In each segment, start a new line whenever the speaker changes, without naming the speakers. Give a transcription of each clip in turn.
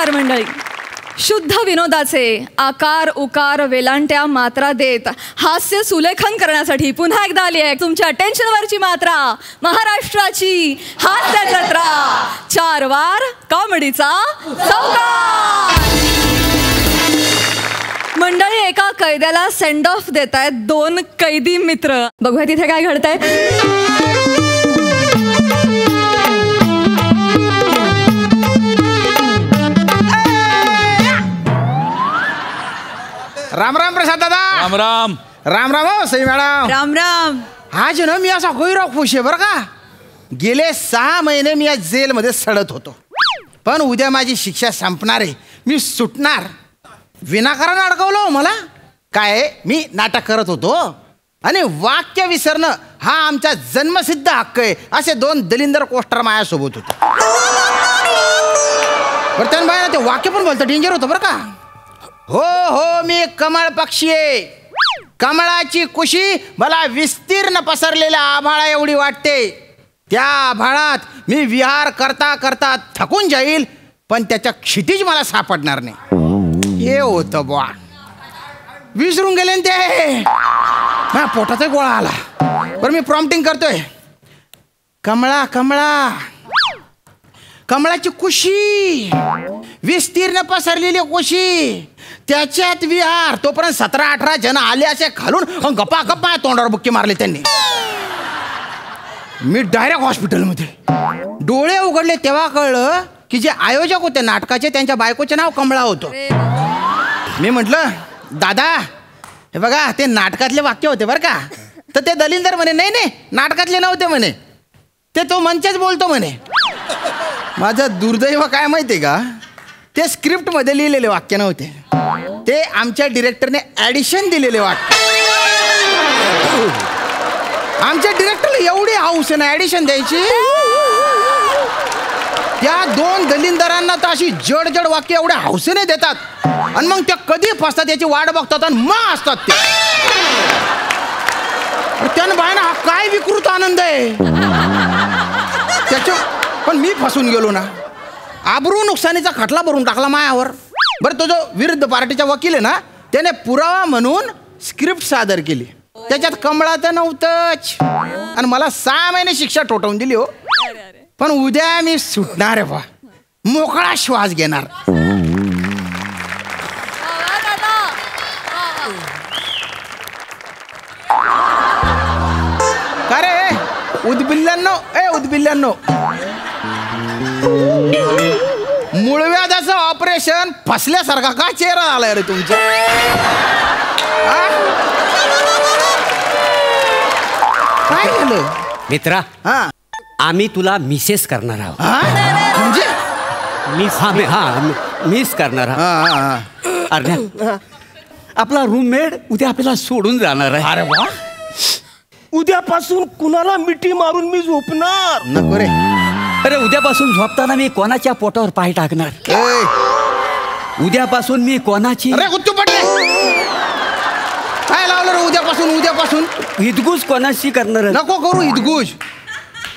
नमस्कार मंडळी. शुद्ध विनोदाचे आकार उकार वेलांट्या मात्रा देत हास्य सुलेखन करण्यासाठी पुन्हा एकदा आली आहे तुमच्या अटेन्शनवरची मात्रा, महाराष्ट्राची हास्य जत्रा. 4 वार कॉमेडीचा चौकार. मंडळी, एका कैद्याला सेंड ऑफ देत आहेत 2 कैदी मित्र. बघूया तिथे काय घडतंय.
राम राम प्रसाद दादा.
राम राम.
राम राम हो सई मॅडम.
राम राम.
आज ना मी असा गैराव खुश आहे बरं का. गेले 6 महिने मी या जेलमध्ये सडत होतो, पण उद्या माझी शिक्षा संपणार आहे. मी सुटणार. विनाकारण अडकवलं मला. काय मी नाटक करत होतो आणि वाक्य विसरणं हा आमचा जन्मसिद्ध हक्क आहे असे 2 दलिंदर पोस्टर माझ्यासोबत होते. बरं त्यानं बाय ते वाक्य पण बोलतं डेंजर होतं बरं का. हो हो, मी कमळ पक्षी आहे. कमळाची कुशी मला विस्तीर्ण पसरलेल्या आभाळा एवढी वाटते. त्या आभाळात मी विहार करता करता थकून जाईल, पण त्याच्या क्षितिज मला सापडणार नाही. हे होतं बुवा. विसरून गेले ना ते. माझ्या पोटाचा गोळा आला. बरं मी प्रॉम्प्टिंग करतोय. कमळा कमळा, कमळाची कुशी, विस्तीर्ण पसरलेली कुशी, त्याच्यात विहार. तोपर्यंत 17-18 जण आले असे घालून गप्पा गप्पा तोंडावर बुक्की मारले त्यांनी. मी डायरेक्ट हॉस्पिटलमध्ये. डोळे उघडले तेव्हा कळलं की जे आयोजक होते नाटकाचे त्यांच्या बायकोचे नाव कमळा होतं. मी म्हटलं दादा हे बघा ते नाटकातले वाक्य होते बरं का. तर ते दलिंदर म्हणे नाही नाही नाटकातले नव्हते म्हणे, ते तो मंचच बोलतो म्हणे. माझं दुर्दैव काय माहिती आहे का, ते स्क्रिप्टमध्ये लिहिलेले वाक्य नव्हते, ते आमच्या डिरेक्टरने ॲडिशन दिलेले वाक्य. आमच्या डिरेक्टरला एवढी हाऊस आहे ना ॲडिशन द्यायची. त्या 2 दलिंदरांना तर अशी जड जड वाक्य एवढ्या हौसेने देतात आणि मग त्या कधी फसतात याची वाट बघतात आणि मग असतात ते. त्यानं बायना हा काय विकृत आनंद आहे त्याच्या. पण मी फसून गेलो ना. आबरू नुकसानीचा खटला भरून टाकला मायावर. बरं तो जो विरुद्ध पार्टीचा वकील आहे ना त्याने पुरावा म्हणून स्क्रिप्ट सादर केली. त्याच्यात कमळा तर नव्हतंच आणि मला 6 महिने शिक्षा ठोठावून दिली हो. पण उद्या मी सुटणार आहे बा, मोकळा श्वास घेणार. का रे उदबिल्ल्यांनो, उदबिल्ल्यांनो, मूळव्याधाचं ऑपरेशन फसल्यासारखा का चेहरा झालाय रे तुमचा. काय झालं
मित्रा?
हा
आम्ही तुला मिसेस करणार आहोत.
म्हणजे
मिस करणार आहोत. अरे आपला रूममेट उद्या आपल्याला सोडून जाणार आहे.
अरे वा,
उद्यापासून कुणाला मिठी मारून मी झोपणार
नको रे.
अरे उद्यापासून झोपताना मी कोणाच्या पोटावर पाय टाकणार. उद्यापासून मी कोणाची
अरे गुत्तू पडले काय लावलं रे. उद्यापासून उद्यापासून
हितगुज कोणाशी करणार.
नको करू हितगुज.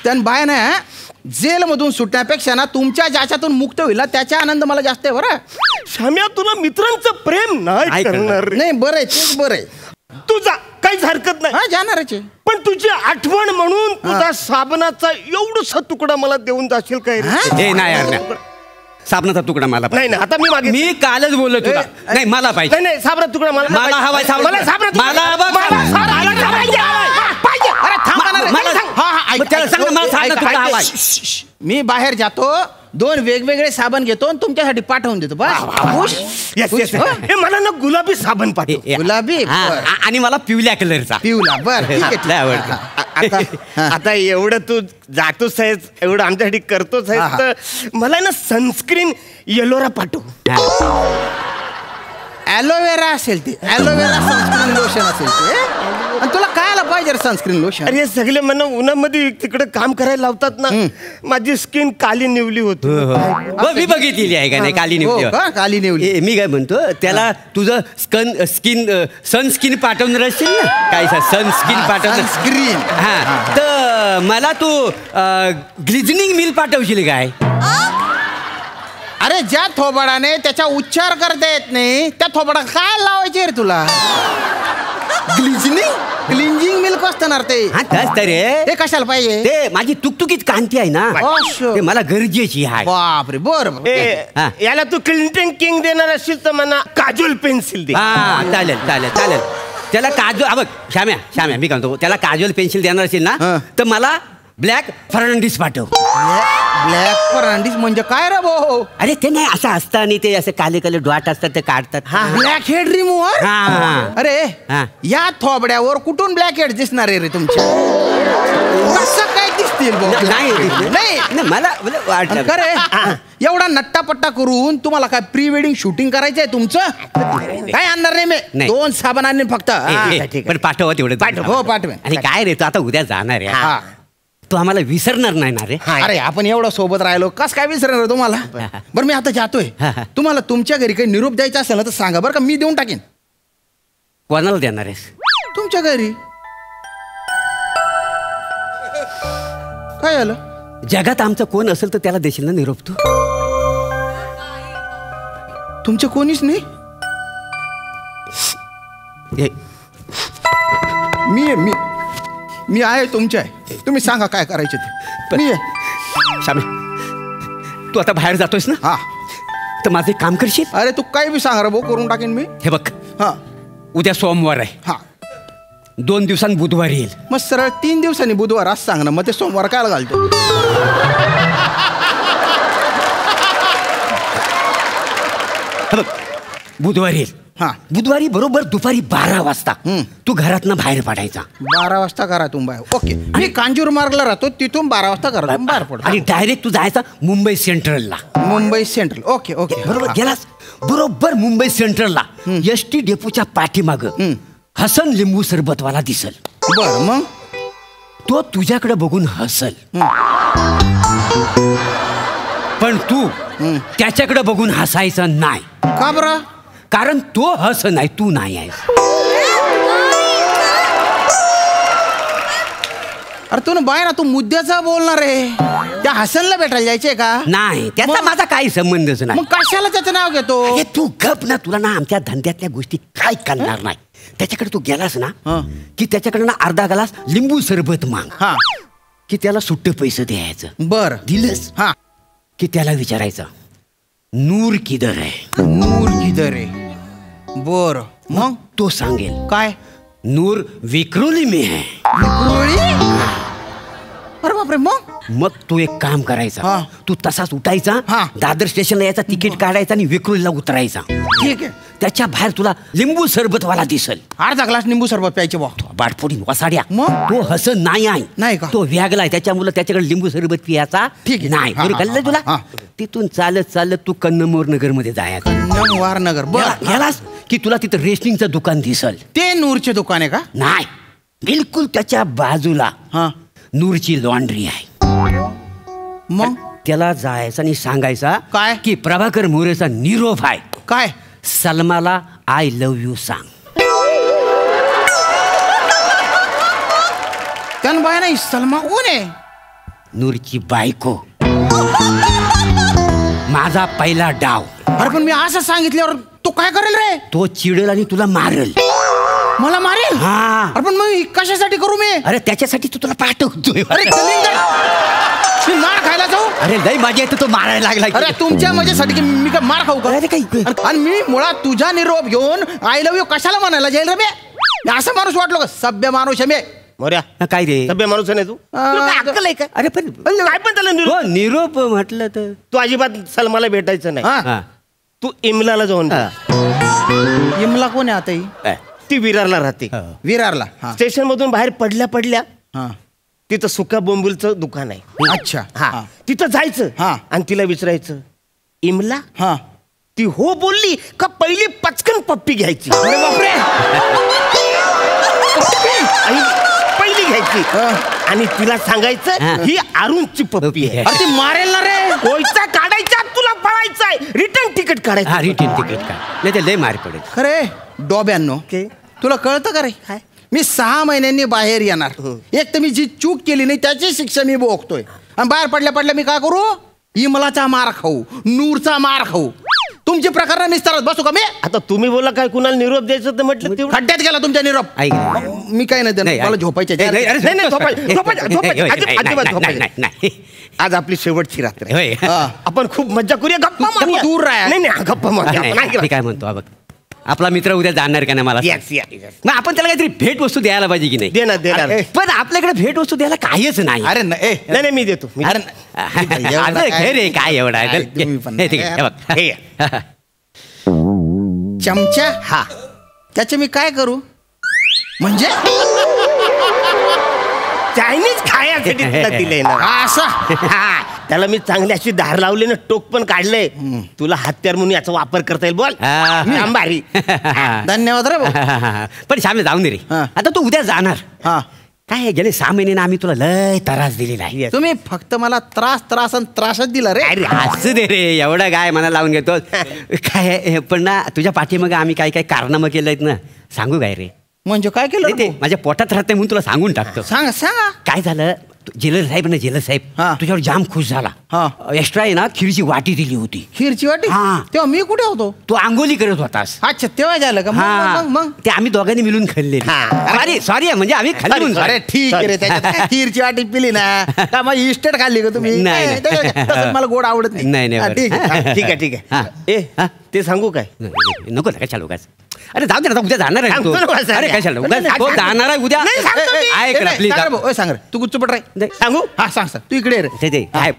त्यान बाय ना जेलमधून सुटण्यापेक्षा ना तुमच्या ज्याच्यातून मुक्त होईल त्याचा आनंद मला जास्त आहे. बरं
शाम्या, तुला मित्रांचं प्रेम नाही करणार.
नाही बरं आहे, तेच बरं आहे.
तुझा काहीच हरकत नाही.
हा जाणारच आहे.
पण तुझी आठवण म्हणून तुझा साबणाचा एवढसा तुकडा मला देऊन जाशील काय रे?
नाही यार, साबणाचा तुकडा मला
नाही ना. आता
मी कालच बोललो तुला. नाही मला पाहिजे.
नाही साबणा तुकडा मला
हवाय.
मला साबणा पाहिजे.
अरे थांबा ना रे. मी बाहेर जातो, 2 वेगवेगळे साबण घेतो आणि तुमच्यासाठी पाठवून देतो.
हे मला ना गुलाबी साबण पाठव.
गुलाबी
आणि मला पिवल्या कलरचा.
पिवला. बर
आता एवढं तू जातोच आहेस, एवढं आमच्यासाठी करतोच आहेस, तर मला ना सनस्क्रीन येलोरा पाठव.
ॲलोवेरा असेल ते. ॲलोवेरा सनस्क्रीन लोशन असेल ते. आणि तुला काय पाहिजे सनस्क्रीन लोशन.
अरे सगळे मला उन्हामध्ये तिकडे काम करायला लावतात ना. माझी स्किन काली निवली होती.
मी बघितलेली आहे का नाही काली निवली.
काली निवली.
मी काय म्हणतो त्याला तुझं सनस्क्रीन पाठवणार असशील ना. काय सनस्क्रीन पाठवणार.
स्क्रीन.
हा तर मला तू ग्लिझनिंग मिल पाठवशील काय.
अरे ज्या थोबाडाने त्याचा उच्चार करता येत नाही त्या थोबाडा काय लावायचे रे तुला? क्लिंजिंग मिल्क असणार ते.
हा तस तर रे.
ते कशाला पाहिजे?
ते माझी तुकतुकीत कांती आहे ना,
अच्छा.
ते मला गरजेची आहे.
बापरे बर
हा.
याला तू क्लिंटन किंग देणार असशील तर मला काजोल पेन्सिल दे.
हा चालेल चालेल चालेल. त्याला काजोल बघ श्याम्या मी काय म्हणतो, त्याला काजोल पेन्सिल देणार असेल ना
हा.
तर मला ब्लॅक फर्नांडिस पाठव.
ब्लॅक फर्नांडिस म्हणजे काय रे भाऊ?
अरे ते नाही असं असतं आणि ते असे काले काले डॉट असतात ते काढतात.
Black head remover.
हा.
अरे
हा.
या थोबड्यावर कुठून ब्लॅक हेड दिसणार आहे रे तुमच्या? कसं काय दिसतील भाऊ?
नाही
नाही
मला वाटलं.
का रे एवढा नट्टापट्टा करून तुम्हाला काय प्री वेडिंग शूटिंग करायचंय तुमचं? काय आणणार नाही मी.
नाही.
2 साबण आणले फक्त.
पण पाठवा तेवढं.
हो पाठवेन.
आणि काय रे तू आता उद्या जाणार आहे,
हा.
तू आम्हाला विसरणार नाही ना रे?
अरे आपण एवढं सोबत राहिलो कस काय विसरणार तुम्हाला? बरं मी आता जातोय. तुम्हाला तुमच्या घरी काही निरोप द्यायचा असेल ना तर सांगा बरं का, मी देऊन टाकेन.
कोणाला देणार आहेस?
तुमच्या घरी. काय झालं?
जगात आमचं कोण असेल तर त्याला देशील ना निरोप तू?
तुमचं कोणीच नाही.
हे,
मी आहे तुमच्या आहे. तुम्ही सांगा काय करायचे ते. मी आहे.
श्याम्या तू आता बाहेर जातोयस ना,
हा.
तर माझं एक काम करशील?
अरे तू काही बी सांग रे भाऊ, करून टाकेन मी.
हे बघ,
हा
उद्या सोमवार आहे,
हा.
2 दिवसांनी बुधवार येईल.
मग सरळ 3 दिवसांनी बुधवार असं सांग ना, मग ते सोमवार काय घालतो?
हे बघ, बुधवार येईल.
हा.
बुधवारी बरोबर दुपारी 12 वाजता तू घरातनं बाहेर पडायचा.
12 वाजता घरातून बाहेर. ओके. मी कांजूर मार्गला राहतो, तिथून 12 वाजता घरातून बाहेर पडतो.
आणि डायरेक्ट तू जायचा मुंबई सेंट्रलला.
मुंबई सेंट्रल. Okay okay.
बरोबर गेलास, बरोबर मुंबई सेंट्रलला एसटी डेपोच्या पाठीमाग हसन लिंबू सरबतवाला दिसल.
बर मग
तो तुझ्याकडे बघून हसल, पण तू त्याच्याकडे बघून हसायचं नाही.
का बरं?
कारण तो हस नाही, तू नाही आहेस.
अरे तू ना बाय ना, तू मुद्द्याचा बोलणार आहे. त्या हसनला भेटायला जायचंय का?
नाही, त्याचा
मग?
माझा काही संबंधच नाही.
मग कशाला त्याचं नाव घेतो?
अरे तू गप ना, तुला ना आमच्या धंद्यातल्या गोष्टी काय करणार नाही. त्याच्याकडे तू गेलास ना की त्याच्याकडे ना अर्धा ग्लास लिंबू सरबत माग,
हा.
की त्याला सुट्टे पैसे द्यायचं.
बर
दिलंस
हा.
की त्याला विचारायचं नूर किधर आहे?
नूर किधर आहे? बर मग
तो सांगेल
काय?
नूर विक्रोली में है.
विक्रोळी? अरे बापरे. मग
तू एक काम करायचा,
हा.
तू तसाच उठायचा,
हा.
दादर स्टेशनला यायचा, तिकीट काढायचा आणि विक्रोलीला उतरायचा.
ठीक आहे.
त्याच्या बाहेर तुला लिंबू सरबतवाला दिसल.
अर्धा ग्लास लिंबू सरबत प्यायचे बा.
बाटफोडी वसाड्या.
मग?
तो हसन नाही आहे.
नाही का?
तो व्यागलाय, त्याच्यामुळे त्याच्याकडे लिंबू सरबत पियाचा
ठीक आहे.
नाही.
हा,
बरं
हा,
कळलं
हा,
तुला?
हा.
तिथून चालत तू कन्नमोर नगर मध्ये जायचं.
नमवार नगर. बर
गेलास की तुला तिथं रेशनिंगचं दुकान दिसल.
ते नूरचे दुकान आहे का?
नाही, बिलकुल त्याच्या बाजूला
हा.
नूरची लॉन्ड्री आहे.
मग
त्याला जायचं आणि सांगायचा
काय?
की प्रभाकर मोरेचा निरोप आहे,
काय?
सलमाला आय लव्ह यू सांग.
त्यान बाय नाही. सलमा कोण आहे?
नूरची बायको. माझा पहिला डाव.
अरे पण मी असं सांगितल्यावर तो काय करेल रे?
तो चिडेल आणि तुला मारेल.
मला मारेल?
हा.
अरे पण मग कशासाठी करू मी?
अरे त्याच्यासाठी तू तुला पाठवतोय.
अरे कलिंगड. मी मार खायला जाऊ?
अरे लय माझ्या इथं तो मारायला लागला.
अरे तुमच्या मजेसाठी की मी काय मार खाऊ का?
अरे काही
आणि मी मुळात तुझा निरोप घेऊन आय लव्ह यू कशाला म्हणायला जाईल रे? मी असं माणूस वाटलो का? सभ्य माणूस आहे मी.
मोर्या
काय रे?
सभ्य माणूस आहे ना तू? तुला काय अक्कल आहे का?
अरे पण
काय पण त्याला निरोप?
हो, निरोप म्हटलं तर
तू अजिबात सलमाला भेटायचं नाही.
हा.
हा.
तू इमलाला जाऊन भेट.
हा.
इमला कोण आहे आता ही?
हा.
ती विरारला राहते.
विरारला. हा.
स्टेशन मधून बाहेर पडल्या
हा.
तिथं सुका बोंबुलचं दुकान आहे.
अच्छा.
हा, तिथं जायचं
हा.
आणि तिला विचारायचं, इमला?
हा.
ती हो बोलली का पहिली पचकन पप्पी घ्यायची?
अरे बापरे.
पहिली घ्यायची आणि तिला सांगायचं ही अरुणची पप्पी आहे.
अरे ती मारेल ना रे.
कोयचा काढायचा, तुला पळायचंय, रिटर्न तिकीट
हा,
काढायचं.
रिटर्न तिकीट काय नाही ते लय मार पडेल.
खरे डोब्यांनो, तुला कळतं का रे? मी 6 महिन्यांनी बाहेर येणार. एक तर मी जी चूक केली नाही त्याची शिक्षा मी भोगतोय. आणि बाहेर पडल्या मी काय करू? इमलाचा मार खाऊ, नूरचा मार खाऊ, तुमची प्रकरण निस्तारत बसू का मी?
आता तुम्ही बोला काय कुणाला निरोप द्यायचं तर म्हटलं तेवढं.
खड्ड्यात गेला तुमच्या निरोप.
ऐक.
मी काय नाही देणार, मला झोपायचे.
आज आपली शेवटची रात्र आहे.
होय.
आपण खूप मज्जा करूया, गप्पा मारूया.
दूर राहा.
नाही नाही, गप्पा मारूया.
मी काय म्हणतो बघ, आपला मित्र उद्या जाणार का नाही मला
Yes, yes.
मग आपण त्याला काहीतरी भेट वस्तू द्यायला पाहिजे की नाही?
देणार.
पण आपल्याकडे भेट वस्तू द्यायला काहीच नाही.
अरे
नाही मी देतो.
अरे
आता घे रे, काय एवढा आहे?
काय तुम्ही पण.
हे ठीक आहे, हे बघ.
हे.
चमचा,
हा,
त्याचे मी काय करू? म्हणजे
चायनीज खायसाठी तुला दिलंय ना.
असं
हा, त्याला मी चांगली अशी धार लावली ना, टोक पण काढलंय. तुला हत्यार म्हणून याचा वापर करता येईल. बोल. अंबारी.
धन्यवाद रे भाऊ.
पण श्यामे जाऊन दे रे.
हा.
आता तू उद्या जाणार.
हा,
काय गेले 6 महिने आम्ही तुला लय त्रास दिलेला आहे.
तुम्ही फक्त मला त्रासच दिला रे.
अरे असू दे रे, एवढं काय मला लावून घेतो काय. पण ना तुझ्या पाठीमागे आम्ही काय काय कारनामं केलंय ना, सांगू काय रे?
म्हणजे काय केलं
ते माझ्या पोटात राहते म्हणून तुला सांगून टाकतो.
सांगा.
काय झालं, जेलर साहेब ना, जेलर साहेब
हा.
तुझ्यावर जाम खुश झाला.
हा.
एक्स्ट्रा आहे ना खीरची वाटी दिली होती.
खीरची वाटी?
हा.
तेव्हा मी कुठे होतो?
तू आंघोली करत होतास.
अच्छा, तेव्हा झालं का?
हा.
मग
ते आम्ही दोघांनी मिळून खाल्ले.
हा.
सॉरी म्हणजे आम्ही खाल्ली म्हणतो.
अरे ठीक आहे रे, त्याच्यात खीरची वाटी पिली ना का मग इस्टेट खाल्ली का तुम्ही?
नाही.
तसं मला गोड आवडत नाही. हा, ठीक आहे.
ठीक आहे. ए, ते सांगू काय?
नको ना, कशाला उगाच. अरे जाऊ दे ना, उद्या जाणार आहे तू.
सांगतो ना, सांग.
अरे कशाला उगाच,
नाही,
तो
सांग.
जाणार आहे उद्या.
नाही, सांगतो मी.
ऐक ना प्लीज.
सांग रे, तू गुच्चपट राही.
सांगू?
हा, सांग तू इकडे ये रे.
ते काय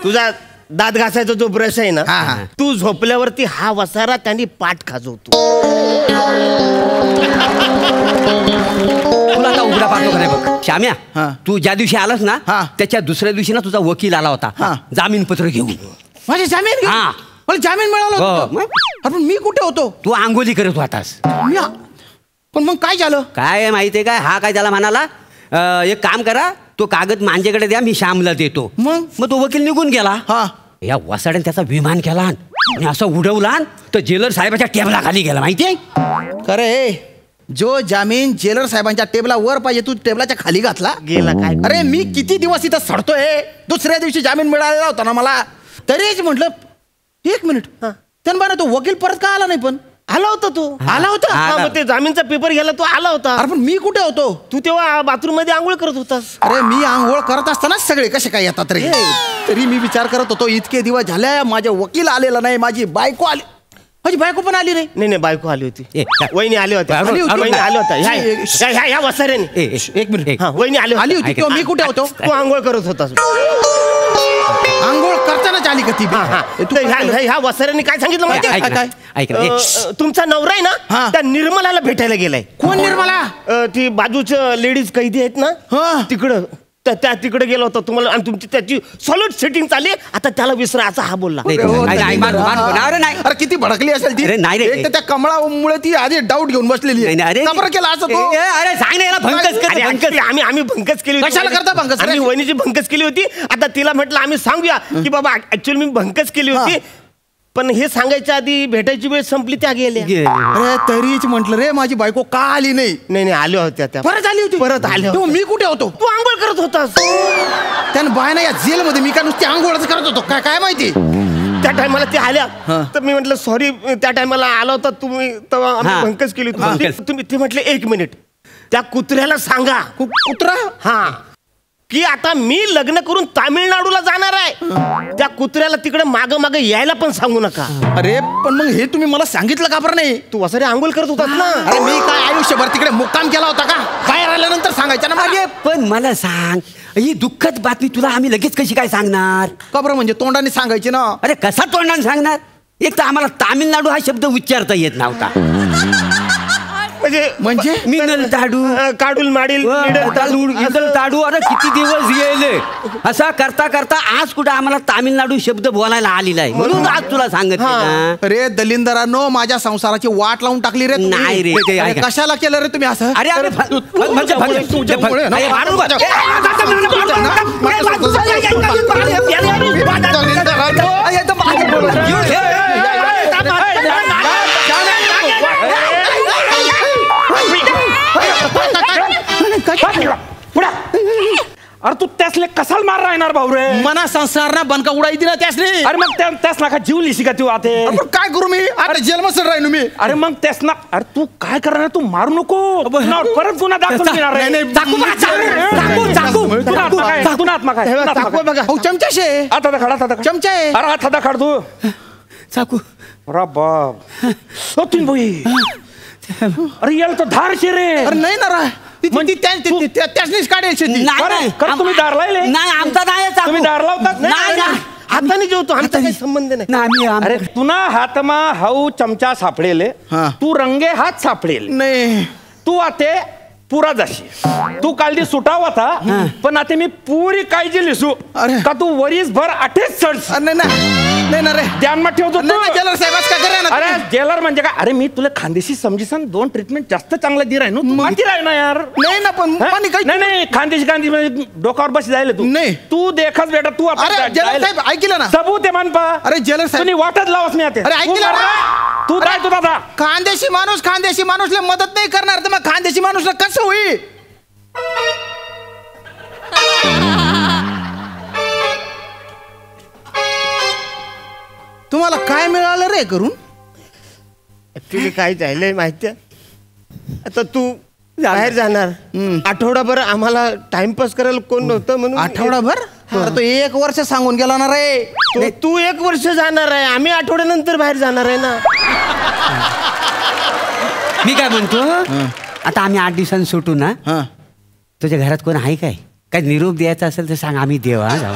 तुझा दात घासायचा जो ब्रश आहे
हा,
ना,
हा.
तू झोपल्यावरती हा वसारा त्यांनी पाठ खाजवतो.
तुला आता उघडा पाठवतो का नाही बघ श्याम्या.
हा.
तू ज्या दिवशी आलास ना,
हा.
त्याच्या दुसऱ्या दिवशी ना तुझा वकील आला होता
हा.
जामीन पत्र घेऊन.
माझे जामीन घेऊन?
हा.
मला जामीन मिळाला
हो.
होता. अरे पण मी कुठे होतो?
तू आंघोली करत होतास.
पण मग काय झालं?
काय माहितीये काय, हा काय त्याला म्हणाला, एक काम करा, तो कागद माझ्याकडे द्या, मी श्यामला देतो. मग तो वकील निघून गेला.
हा.
या वसाड्याने त्याचा विमान केला आणि असं उडवला तर जेलर साहेबाच्या टेबलाखाली गेला. माहितीये?
खरे, जो जामीन जेलर साहेबांच्या टेबला वर पाहिजे तू टेबलाच्या खाली घातला.
गेला काय?
अरे मी किती दिवस इथं सडतोय. दुसऱ्या दिवशी जामीन मिळालेला होता ना मला, तरीच म्हटलं 1 मिनिट, त्यानं बरं तो वकील परत का आला नाही? पण
आला होता तो.
आला होता?
हा, मग ते जामीनचा पेपर घ्यायला तो आला होता.
अरे पण मी कुठे होतो?
तू तेव्हा बाथरूम मध्ये आंघोळ करत होतास.
अरे मी आंघोळ करत असताना सगळे कसे काय येतात रे? तरी मी विचार करत होतो, इतके दिवस झाले माझ्या वकील आलेला नाही, माझी बायको आली. माझी बायको पण आली नाही.
नाही बायको आली होती.
ए,
वहिनी आली होत्या.
आली होती?
वहिनी आल्या होत्या. ह्या वसाऱ्याने.
एक मिनिट.
हा, वहिनी आली
आली होती तेव्हा मी कुठे होतो?
तू आंघोळ करत होतास.
आंघोळ करतानाच आली का ती?
ह्या वसाऱ्याने काय सांगितलं माहिती आहे?
ऐक ना, ऐक ना.
तुमचा नवरा आहे ना,
हा.
त्या निर्मलाला भेटायला गेलाय.
कोण निर्मला?
ती बाजूच्या लेडीज कैदी आहेत ना,
हा.
तिकडं त्या तिकडे गेला होता तुम्हाला, आणि तुमची त्याची सॉलिड सेटिंग चालली. आता त्याला विसरा असं हा बोलला.
नाही, नाही, अरे नाही.
अरे किती भडकली असेल ती.
अरे नाही रे.
एक तर त्या कमळामुळे ती आधी डाऊट घेऊन बसलेली
नाही,
आहे.
अरे
का बरं केला असं तो?
अरे सांग ना याला भंकस कर,
अरे,
भंकस.
आम्ही भंकस केली होती.
कशाला करता भंकस?
आम्ही वहिनीची भंकस केली होती. आता तिला म्हटलं आम्ही सांगूया की बाबा ऍक्च्युअली मी भंकस केली होती, पण हे सांगायच्या आधी भेटायची वेळ संपली, त्या गेल्या.
अरे तरीच म्हटलं रे, माझी बायको का आली नाही?
नाही आल्या होत्या त्या.
परत आली होती?
परत आल्या
तेव्हा मी कुठे होतो?
तू आंघोळ करत होतास.
त्यानं बायना या जेलमध्ये, मी काय नुसती आंघोळच करत होतो काय माहिती?
त्या टायमाला ते आल्या, तर मी म्हटलं सॉरी, त्या टायमाला आला होता तुम्ही, तेव्हा आम्ही
हा.
भंकस केली
हा.
होती. तुम्ही ते म्हटले 1 मिनिट, त्या कुत्र्याला सांगा
कुत्रा?
हा, की आता मी लग्न करून तामिळनाडूला जाणार आहे. त्या कुत्र्याला तिकडे माग यायला पण सांगू नका.
अरे पण मग हे तुम्ही मला सांगितलं का बरं नाही?
तू वसारे आंघोळ करत होतास ना.
अरे मी काय आयुष्यभर तिकडे मुक्काम केला होता का? बाहेर आल्यानंतर सांगायचं ना.
अरे पण मला सांग, ही दुःखद बातमी तुला आम्ही लगेच कशी काय सांगणार?
का बरं? म्हणजे तोंडाने सांगायची ना.
अरे कसा तोंडाने सांगणार? एक तर आम्हाला तामिळनाडू हा शब्द उच्चारता येत नव्हता.
म्हणजे
मिनल ताडू,
काढूल माडील
इंदल ताडू, अरे किती दिवस गेले. असा करता करता आज कुठं आम्हाला तामिळनाडू शब्द बोलायला आलेला आहे, म्हणून आज तुला सांगत
अरे दलिंदरांनो, माझ्या संसाराची वाट लावून टाकली रे तुम्ही.
नाही रे, ते
अरे,
ऐका.
कशाला केलं रे तुम्ही असं?
अरे अरे
तुझ्यामुळे ना.
अरे तू त्यासले कसाल मार राहणार भाऊ रे.
मना संसार ना बनका उडाई दिला त्यासने.
अरे मग त्यास नाका जीव लिशी का तू आते.
काय करू मी आता जेलमध्ये राहिलो मी.
अरे मग त्यास ना अरे तू काय करणार तू मारू नको परत गुन्हा दाखल
चमचा शे
आता
चमचा आहे.
अरे हात हाता काढ तू
चाकू.
अरे बाप तीन भाई. अरे याला तर धार शे रे.
अरे नाही ना रा त्यासनीच काढायची ती.
तुम्ही दार लावले.
नाही आमचा नाही चाकू.
तुम्ही दार लावतात
नाही ना.
हाताने जेवतो आमचा काही संबंध नाही.
अरे तुना हातमा हाऊ चमचा सापडेले तू रंगे हात सापडेल
नाही.
तू आते पुरा जाशी तू काल सुटाव होता पण आता मी पुरी काळजी लिसू का तू वरीस भर अठेच चढ.
नाही ना रे
ध्यानमा ठेवतो
जेलर साहेबाच का करे ना.
अरे जेलर म्हणजे काय. अरे मी तुला खानदेशी समजीसन 2 ट्रीटमेंट जास्त चांगला दि राही तू माहिती राही ना यार.
नाही ना पण
नाही खानदेशी म्हणजे डोक्यावर बस जायला तू
नाही
तू देखच बेटा तू
जेलर साहेब ऐकलं ना.
सबूत आहे मान पा.
अरे जेलर साहेब
तुम्ही वाटत लावस मी आता.
अरे ऐकलं
तू काय तू दादा
खानदेशी माणूसला मदत नाही करणार तर मग खानदेशी माणूसला कसं होईल. तुम्हाला काय मिळालं रे करून.
ऍक्च्युली काय झालंय माहितीये आता तू बाहेर जाणार आठवडाभर आम्हाला टाइमपास करायला कोण नव्हतं म्हणून.
आठवडाभर तो 1 वर्ष सांगून गेला ना रे.
तू 1 वर्ष जाणार आहे आम्ही आठवड्यानंतर बाहेर जाणार आहे ना.
मी काय म्हणतो आता आम्ही 8 दिवसांनी सुटू ना. तुझ्या घरात कोण आहे काय काय निरोप द्यायचा असेल तर सांग आम्ही देऊ. जाऊ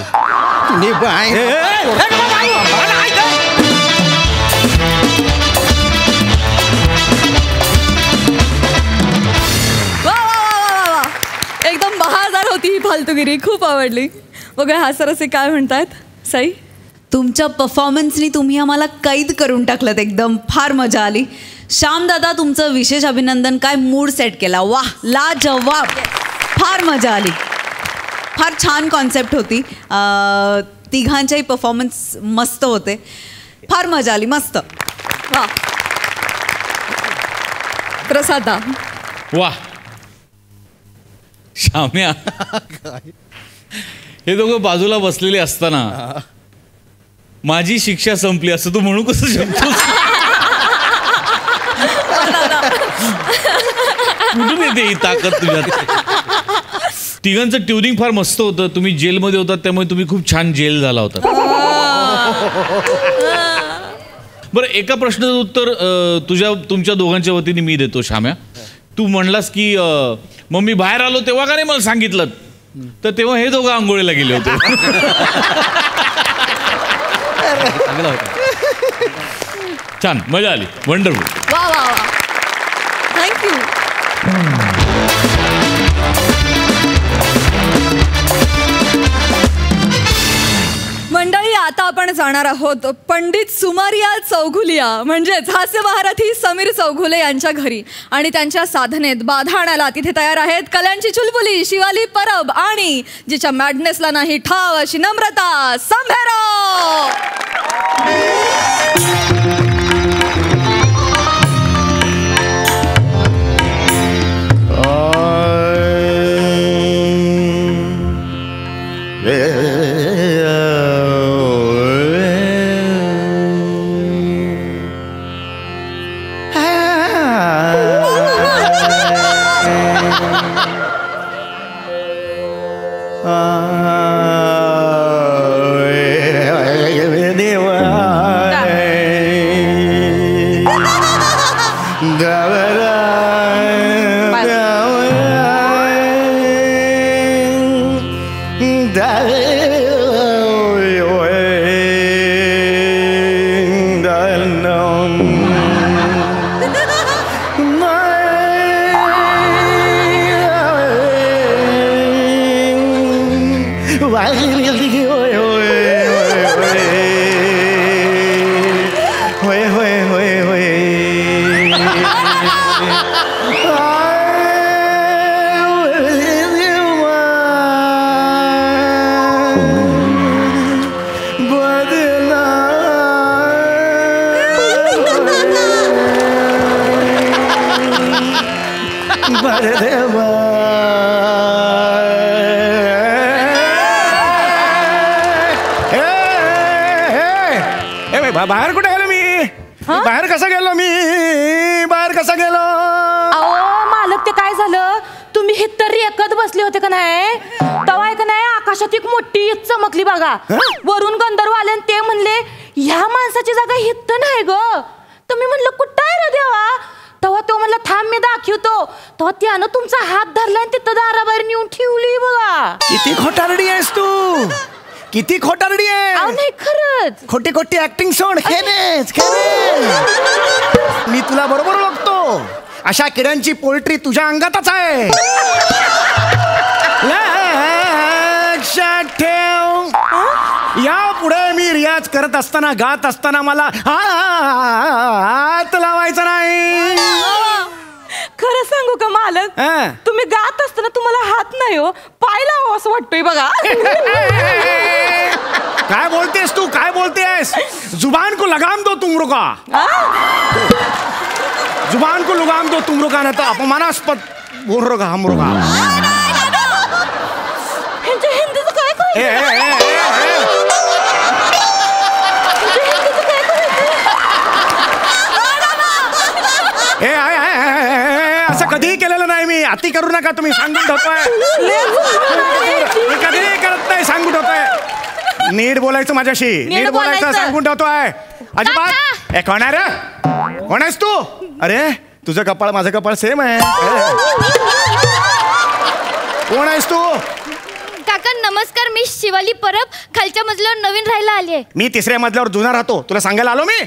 एकदम बहारदार होती ही फालतूगिरी. खूप आवडली. बघा हा सर असे काय म्हणतात. साई
तुमच्या परफॉर्मन्सनी तुम्ही आम्हाला कैद करून टाकलं. एकदम फार मजा आली. श्याम दादा तुमचं विशेष अभिनंदन. काय मूड सेट केला. वाह लाजवाब. फार मजा आली. फार छान कॉन्सेप्ट होती. तिघांच्याही परफॉर्मन्स मस्त होते. फार मजा आली. मस्त.
वा प्रसादा
वा श्याम्या हे दोघं बाजूला बसलेले असताना माझी शिक्षा संपली असं तू म्हणू कसं शकतोस. कुठून येते ही ताकद तुझ्यात. तिघांचं ट्युनिंग फार मस्त होतं. तुम्ही जेलमध्ये होतात त्यामुळे तुम्ही खूप छान जेल झाला होता. बरं एका प्रश्नाचं उत्तर तुमच्या दोघांच्या वतीने मी देतो श्याम्या. तू म्हणलास की मग मी बाहेर आलो तेव्हा का नाही मला सांगितलं तर तेव्हा हे दोघं आंघोळीला गेले होते. छान मजा आली. वंडरफुल.
वा वा वा थँक्यू. मंडळी आता आपण जाणार आहोत पंडित सुमारिया चौघुलिया म्हणजेच हास्य महारथी समीर चौघुले यांच्या घरी आणि त्यांच्या साधनेत बाधा आणायला तिथे तयार आहेत कल्यांची चुलबुली शिवाली परब आणि जिच्या मॅडनेसला नाही ठाव अशी नम्रता संभेराव.
बाहेर कुठे गेलो मी बाहेर कसा गेलो
अहो मालक ते काय झालं तुम्ही हे तर रेखत बसले होते का नाही तेव्हा आहे का नाही आकाशात एक मोठी ईद चमकली बघा वरून गंधर्व आले आणि ते म्हणले ह्या माणसाची जागा हित नाही ग तर मी म्हणलं कुठं आहे रे देवा तेव्हा तो म्हणला थांब मी दाखवतो तेव्हा त्यानं तुमचा हात धरला आणि तिथं दाराबाहेर नेऊन ठेवली बघा.
किती खोटारडी आहेस तू किती खोटारडी आहे.
अहो नाही खरंच
खोटी खोटी ऍक्टिंग सोड खेळेच मी तुला बरोबर ओळखतो अशा किड्यांची पोल्ट्री तुझ्या अंगातच आहे. लक्षात ठेव या पुढे मी रियाज करत असताना गात असताना मला हात लावायचा नाही.
खरं सांगू का मालक तुम्ही गात असताना तुम्हाला हात नाही हो पाय लावा असं वाटतोय बघा.
काय बोलतेस तू काय बोलतेस जुबान को लगाम दो तुम रुका जुबान को लगाम दो तुम रुका नाही तर अपमानास्पद बोल रुका हम रुका.
हिंदीचं काय
असं कधीही केलेलं नाही मी अति करू नका तुम्ही सांगून ठेवतोय मी कधीही करत नाही सांगून ठेवतोय नीट बोलायचं माझ्याशी नीट बोलायचं सांगून ठेवतोय अजिबात. ए कोण आहे रे कोण आहेस तू अरे तुझं कपाळ माझं कपाळ सेम आहे. कोण आहेस तू
काका नमस्कार मी शिवाली परब खालच्या मजल्यावर नवीन राहायला आली आहे.
मी तिसऱ्या मजल्यावर जुना राहतो तुला सांगायला आलो मी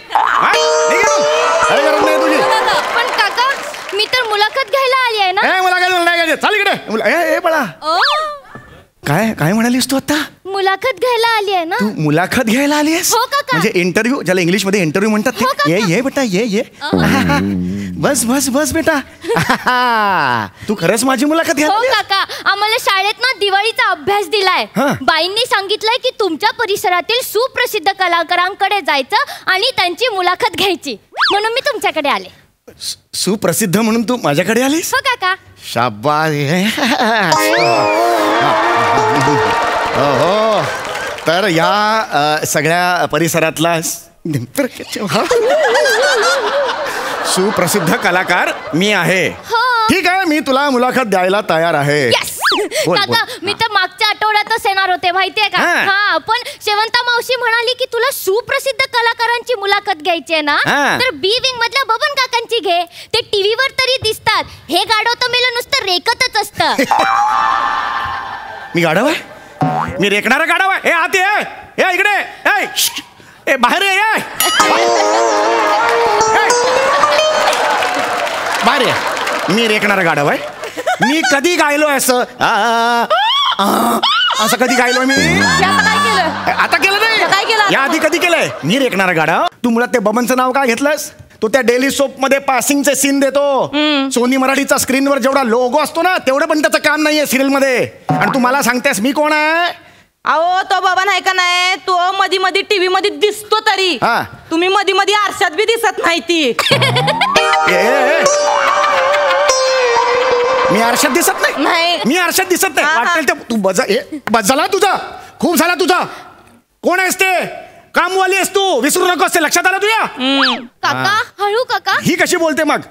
तुझी.
पण काका मी तर मुलाखत घ्यायला आली आहे ना.
मुलाखत चाल इकडे बळा काय काय म्हणालीस तू आता
मुलाखत घ्यायला आली आहे ना.
तू मुलाखत घ्यायला आलीस
हो काका
म्हणजे इंटरव्ह्यू ज्याला इंग्लिश मध्ये इंटरव्ह्यू म्हणतात ये बेटा ये बस बस बस बेटा तू खरंच माझी मुलाखत घ्यायला.
हो काका आम्हाला शाळेत ना दिवाळीचा अभ्यास दिलाय बाईंनी सांगितलंय की तुमच्या परिसरातील सुप्रसिद्ध कलाकारांकडे जायचं आणि त्यांची मुलाखत घ्यायची म्हणून मी तुमच्याकडे आले.
सुप्रसिद्ध म्हणून तू माझ्याकडे आलीस.
हो काका
शाबास. हो तर या सगळ्या परिसरातला सुप्रसिद्ध कलाकार मी आहे. ठीक आहे मी तुला मुलाखत द्यायला तयार आहे.
काका मी तर मागच्या आठवड्यातच येणार होते माहितीये का. हा पण शेवंता मावशी म्हणाली की तुला सुप्रसिद्ध कलाकारांची मुलाखत घ्यायची आहे ना तर बी विंग मधल्या बबन काकांची घे ते टीव्हीवर तरी दिसतात. हे गाढव तर मेलं नुसतं रेकतच असतं.
मी गाढव आहे मी रेकणारा गाढव आहे. ए आत ये इकडे ए बाहेर ये बाहेर ये. मी रेकणारा गाढव आहे. मी कधी गायलोय असं असं कधी गायलोय मी आता केलं नाही या आधी कधी केलंय. मी रेकणारा गाढव. तू मुळात ते बबनचं नाव काय घेतलंस. तो त्या डेली सोप मध्ये पासिंगचे सीन देतो. सोनी मराठीचा स्क्रीनवर जेवढा लोगो असतो ना तेवढं पण त्याचं काम नाहीये सिरियल मध्ये. आणि तू मला सांगतेस मी कोण आहे.
अहो तो बाबा नाही का नाही तो मधी मधी टीव्ही मध्ये दिसतो तरी तुम्ही मधी मधी आरशात बी दिसत नाही ती.
मी आरशात दिसत नाही मी आरशात दिसत नाही वाटेल ते तू बस झाला तुझा खूप झाला तुझा. कोण आहेस ते कामवाली आहेस तू विसरू नकोस ते लक्षात आलं तुझ्या.
काका हळू काका
ही कशी बोलते मग.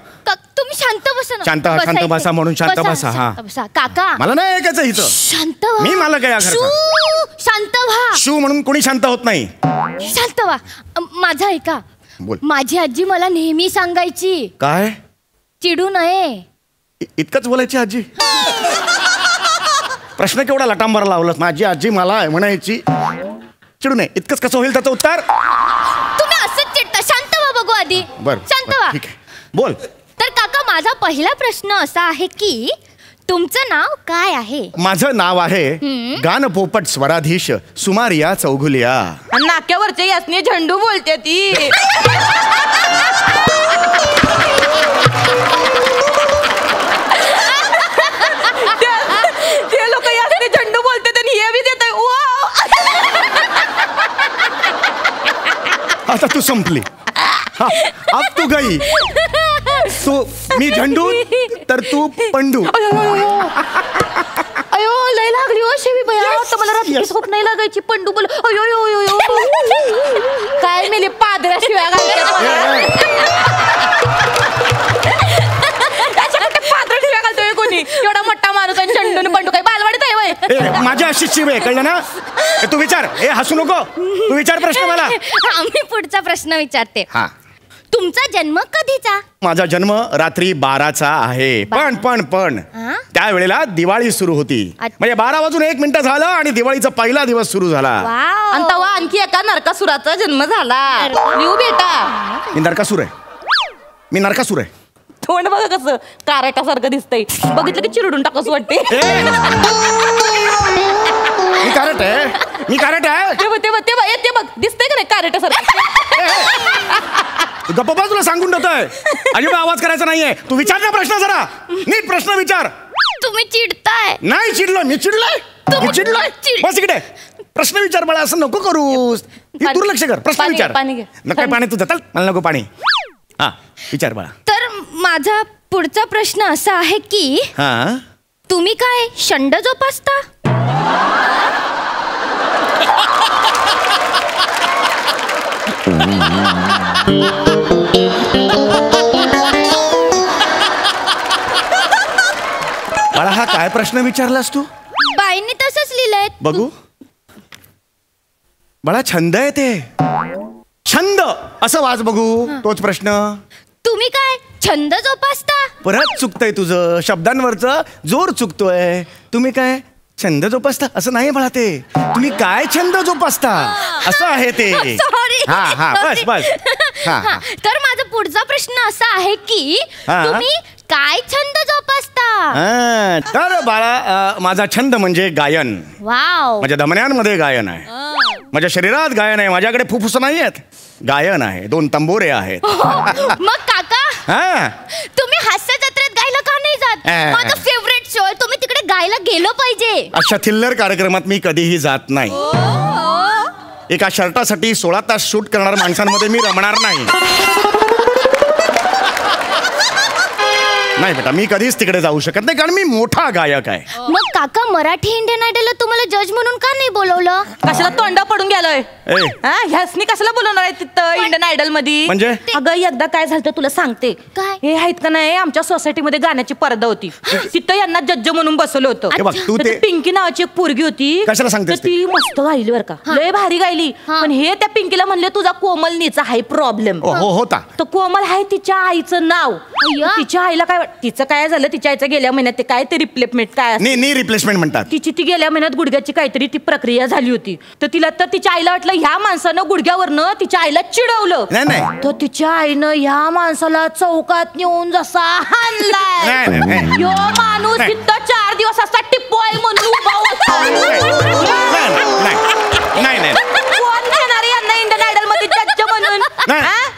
तुम्ही शांत बसा ना.
शांत बसा म्हणून शांत बसा. हा
काका
मला नाही ऐकायचं इथं.
शांत व्हा.
मी मला काय
शांत व्हा.
शू म्हणून कोणी शांत होत नाही.
शांत व्हा. माझं ऐका माझी आजी मला नेहमी सांगायची
काय
चिडू नये.
इतकंच बोलायची आजी. प्रश्न केवढा लटांबरा लावलास. माझी आजी मला म्हणायची चिडू नये. इतकंच कसं होईल त्याचं उत्तर.
तुम्ही असंच चिडता. शांत व्हा बघू आधी. शांत व्हा.
ठीक आहे बोल.
तर काका माझा पहिला प्रश्न असा आहे की तुमचं नाव काय आहे.
माझं नाव आहे गान पोपट स्वराधीश सुमारिया चौघुलिया.
नाक्यावरच्या यासनी झंडू बोलते ती. ते लोक यासनी झंडू बोलते आणि हे बी देत.
आता तू संपली. अब तू गई. तू मी झंडू तर तू पंडू.
अयो लय लागली हो शेवी बया. तर मला रात्री झोप नाही लागायची. पंडू बोल अयो काय काय मेली पादऱ्या शिव्या घालते पादर शिव्या घालतोय कोणी एवढा मोठा माणूस आणि चंडून बंडू काही बालवाडीत आहे वय
माझ्या अशी शिव आहे कळलं ना तू विचार हसू नको तू विचार प्रश्न मला
मी पुढचा प्रश्न विचारते
हा
तुमचा जन्म कधीचा
माझा जन्म रात्री 12चा आहे पण त्यावेळेला दिवाळी सुरू होती म्हणजे 12 वाजून 1 मिनिट झालं आणि दिवाळीचा पहिला दिवस सुरू झाला
आणि तेव्हा आणखी एका नरकासुराचा जन्म झाला लिहू बेटा
मी नरकासूर आहे
तोंड बघा कसं काराटासारखं दिसतंय बघितलं की चिरडून टाकस वाटते
मी कारट आहे
ते बघ दिसतंय का नाही काराटासारखं
गप्पा तुला सांगून ठेवतोय अजिबात आवाज करायचा नाहीये तू विचार ना प्रश्न जरा नीट प्रश्न विचार
तुम्ही चिडताय
नाही चिडलो मी चिडलोय बस इकडे प्रश्न विचार मला असं नको करूस दुर्लक्ष कर प्रश्न विचार नका पाणी तुझं चल मला नको पाणी हा विचार बाळा
तर माझा पुढचा प्रश्न असा आहे की तुम्ही काय शंड जोपासता
बाळा हा काय प्रश्न विचारलास तू
बाईंनी तसंच लिहिलंय
बघू बाळा छंद आहे ते छंद असं वाच बघू तोच प्रश्न
तुम्ही काय छंद जोपासता
परत चुकतंय तुझं शब्दांवरचं जोर चुकतोय तुम्ही काय छंद जोपासता असं नाही बाळा ते तुम्ही काय छंद जोपासता असं आहे ते बस
तर माझा पुढचा प्रश्न असा आहे की तुम्ही काय छंद जोपासता
तर बाळा माझा छंद म्हणजे गायन
वाव
माझ्या धमन्यांमध्ये गायन आहे माझ्या शरीरात गायन आहे माझ्याकडे फुफ्फुस नाही आहेत गायन आहे 2 तंबोरे आहेत
मग काका तुम्ही हास्य जत्रेत गायला का नाही जात माझा फेवरेट शो आहे तुम्ही तिकडे गायला गेलं पाहिजे
अशा थिल्लर कार्यक्रमात मी कधीही जात नाही एका शर्टासाठी 16 तास शूट करणाऱ्या माणसांमध्ये मी रमणार नाही नाही बेटा मी कधीच तिकडे जाऊ शकत नाही कारण मी मोठा गायक आहे
मग काका मराठी इंडियन आयडलला तुम्हाला जज म्हणून का नाही बोलवलं
कशाला तोंडा पडून गेलोय ह्यासनी कशाला बोलवणार आहे तिथं इंडियन आयडल मध्ये
म्हणजे
अगं एकदा काय झालं तुला सांगते
काय
हे आहेत का नाही आमच्या सोसायटीमध्ये गाण्याची स्पर्धा होती तिथं यांना जज म्हणून बसवलं होतं पिंकी नावाची एक पोरगी होती
कशाला सांगतेस
ती मस्त गायली बरं का लय भारी गायली पण हे त्या पिंकीला म्हणले तुझा कोमलनीचा हाय प्रॉब्लेम
होता
तर कोमल आहे तिच्या आईचं नाव तिच्या आईला काय तिचं काय झालं तिच्या आईचं गेल्या महिन्यात ते काय ते रिप्लेसमेंट काय
नी रिप्लेसमेंट म्हणतात
तिची ती गेल्या महिन्यात गुडघ्याची काहीतरी ती प्रक्रिया झाली होती तर तिला तर तिच्या आईला वाटलं ह्या माणसानं गुडघ्यावरनं तिच्या आईला चिडवलं तर तिच्या आईनं ह्या माणसाला चौकात नेऊन जसा हाणलाय यो माणूस तिथं 4 दिवस असा टिप्पोय म्हणून उभा होता कोण घेणार यांना इंडियन आयडल मध्ये जज म्हणून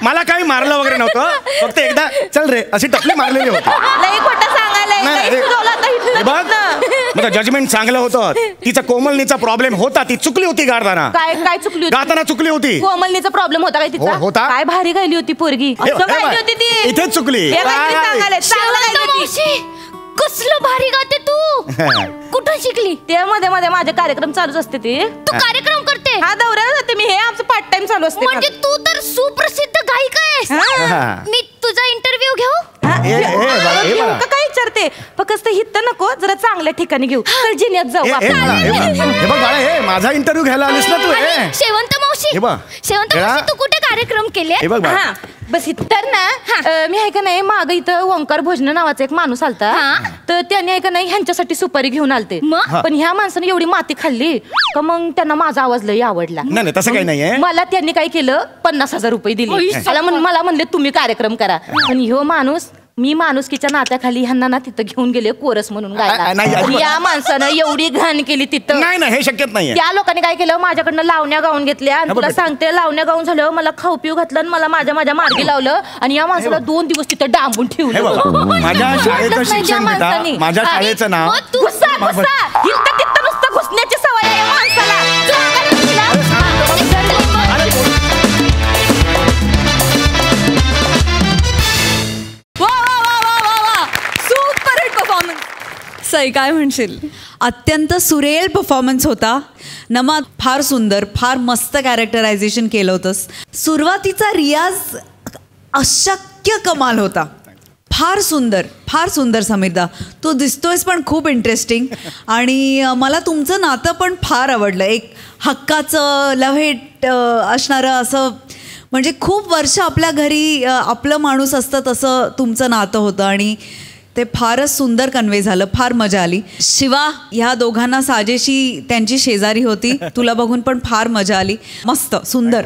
मला काही मारलं वगैरे नव्हतं फक्त एकदा चल रे अशी टपली मारलेली होती
लई खोटं सांगायला
जजमेंट चांगलं होतं तिचा कोमलनीचा प्रॉब्लेम होता ती चुकली होती गाताना
काय चुकली होती
गाताना चुकली होती
कोमलनीचा प्रॉब्लेम होता काय तिचा
होता
काय भारी गायली होती पोरगी असं गायली होती ती
इथेच चुकली
कसलं भारी गाते तू कुठून शिकली
ते मध्ये मध्ये माझे कार्यक्रम चालूच असते ते
तू कार्यक्रम करते
हा दौऱ्याला जाते मी हे आमचं पार्ट टाइम चालू असते
म्हणजे तू तर सुप्रसिद्ध गायिका आहेस मी तुझा इंटरव्ह्यू घेऊ
काय विचारते फक्त हित नको जरा चांगल्या ठिकाणी घेऊ तर जिन्यात जाऊ
माझा इंटरव्ह्यू घ्यायला आलीस ना तू
शेवंत मावशी तू कुठे कार्यक्रम केले
बस तर ना मी आहे का नाही माग इथं ओंकार भोजन नावाचा एक माणूस आलता तर त्याने आहे का नाही ह्यांच्यासाठी सुपारी घेऊन आलते पण ह्या माणसाने एवढी माती खाल्ली का मग त्यांना माझा आवाज लई आवडला
नाही तसं काही नाहीये
मला त्यांनी काय केलं 50,000 रुपये दिले मला म्हणले तुम्ही कार्यक्रम करा पण ह्यो माणूस मी माणुसकीच्या नात्याखाली ह्यांना ना तिथं घेऊन गेले कोरस म्हणून गायला या माणसानं एवढी घाण केली तिथं
नाही हे शक्यच नाही
त्या लोकांनी काय केलं माझ्याकडनं लावण्या गाऊन घेतल्या आणि तुला सांगते लावण्या गाऊन झालं मला खाऊ पिऊ घातलं आणि मला माझ्या मार्गी लावलं आणि या माणसाला 2 दिवस तिथं डांबून ठेवलं
माझ्या शाळेचं शिक्षण माझ्या शाळेचं नाव
तिथं नुसतं घुसण्याची सवय आहे या माणसाला
सई काय म्हणशील
अत्यंत सुरेल परफॉर्मन्स होता नमा फार सुंदर, फार मस्त कॅरेक्टरायझेशन केलं होतंस. सुरुवातीचा रियाज अशक्य कमाल होता. फार सुंदर समीरदा. तू दिसतोयस पण खूप इंटरेस्टिंग. आणि मला तुमचं नातं पण फार आवडलं. एक हक्काचं लव्हेट असणारं असं, म्हणजे खूप वर्ष आपल्या घरी आपलं माणूस असतं तसं तुमचं नातं होतं आणि ते फारच सुंदर कन्वे झालं. फार मजा आली. शिवा, ह्या दोघांना साजेशी त्यांची शेजारी होती. तुला बघून पण फार मजा आली. मस्त सुंदर.